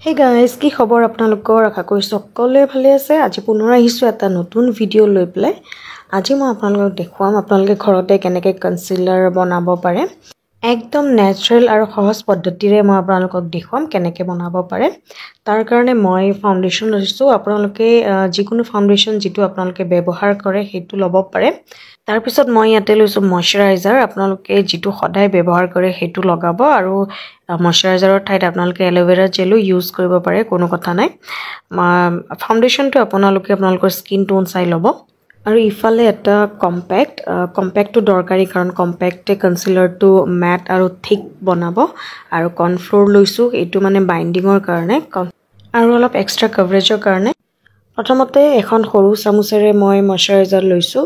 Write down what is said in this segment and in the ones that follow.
Hey guys, কি খবৰ আপোনালোকৰ আশা কৰিছো সকলোৱে ভালে আছে আজি পুনৰ আহিছো এটা নতুন ভিডিও লৈ পেলাই আজি মই আপোনালোকক দেখুৱাম আপোনালোকে ঘৰতে কেনেকৈ কনসিলাৰ বনাব পাৰে একদম ন্যাচাৰাল আৰু সহজ পদ্ধতিৰে মই আপোনালোকক দেখুৱাম কেনেকৈ বনাব পাৰে তাৰ কাৰণে মই ফাউন্ডেশন লৈছো আপোনালোকে যিকোনো ফাউন্ডেশন যেটো আপোনালোকে ব্যৱহাৰ কৰে হেতু লব পাৰে তাৰ পিছত মই ইয়াতে লৈছো ময়শ্চাৰাইজাৰ আপোনালোকে যেটো সদায় ব্যৱহাৰ কৰে হেতু লগাব আৰু ময়শ্চাৰাইজাৰৰ ঠাইত আপোনালোকে এলোভেৰা জেলো ইউজ কৰিব পাৰে কোনো কথা নাই ফাউন্ডেশনটো আপোনালোকৰ স্কিন টোন চাই লব আৰু ইফালে এটা কম্পেক্টটো দৰকাৰী কাৰণ কম্পেক্টে কনসিলাৰটো ম্যাট আৰু থিক বনাব আৰু কনফ্লোৰ লৈছো এটো মানে বাইন্ডিংৰ কাৰণে আৰু অলপ এক্সট্ৰা কভাৰেজৰ কাৰণে প্ৰথমতে এখন সৰু চামুচেৰে মই ময়শ্চাৰাইজাৰ লৈছো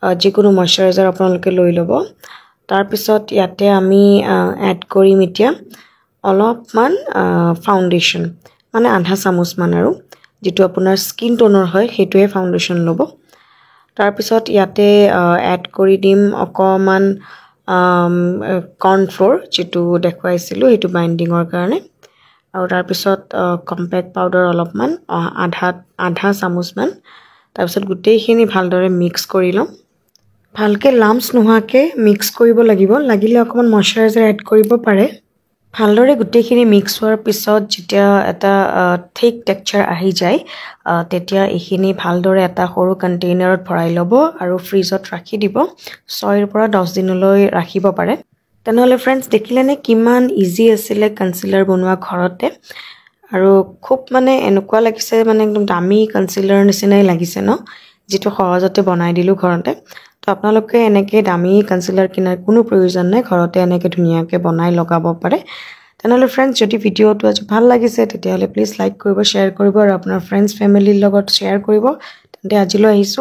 যিকোনো ময়শ্চাৰাইজাৰ আপোনালোকে লৈ লব তাৰ পিছত ইয়াতে আমি এড কৰিম এতিয়া অলপমান ফাউন্ডেশন মানে আধা চামুচ মান আৰু যেটো আপোনাৰ স্কিন টোনৰ হয় হেতুৱে ফাউন্ডেশন লব তাৰ পিছত ইয়াতে এড কৰি দিম অকমান কৰ্নফ্লোৰ যেটো দেখুৱাইছিলো হেতু বাইন্ডিংৰ কাৰণে আৰু তাৰ পিছত কম্পেক্ট পাউডাৰ অলপমান আধা চামুচ মান তাৰ পিছত গুটেইখিনি ভালদৰে মিক্স কৰি লম ভালকে লাম্পস নোহাকে মিক্স কৰিব লাগিলে অকমান ময়শ্চাৰাইজাৰ এড কৰিব পাৰে ভালদৰে গুটেইখিনি মিক্স হোৱাৰ পিছত যেতিয়া এটা থিক টেক্সচাৰ আহি যায় তেতিয়া এইখিনি ভালদৰে এটা সৰু কন্টেইনাৰত ভৰাই লব আৰু ফ্ৰিজত ৰাখি দিব 6 পৰা 10 দিনলৈ ৰাখিব পাৰে তেনেহলে फ्रेंड्स দেখিলেনে কিমান ইজি আছিল কনসিলাৰ বনোৱা ঘৰতে আৰু খুব মানে এনেকুৱা লাগিছে মানে একদম দামী কনসিলাৰ নিচিনাই লাগিছে ন যেটো সহজতে বনাই দিলো ঘৰতে তো আপোনালোকে এনেকৈ দামী কনসিলাৰ কিনাৰ কোনো প্ৰয়োজন নাই ঘৰতে এনেকৈ ধুনিয়াকৈ বনাই লগাব পাৰে তেনেহলে फ्रेंड्स যদি ভিডিওটো আজি ভাল লাগিছে তেতিয়াহলে প্লিজ লাইক কৰিব শেয়াৰ কৰিব আৰু আপোনাৰ ফ্ৰেণ্ডছ ফেমিলিৰ লগত শেয়াৰ কৰিব তেন্তে আজিলৈ আহিছো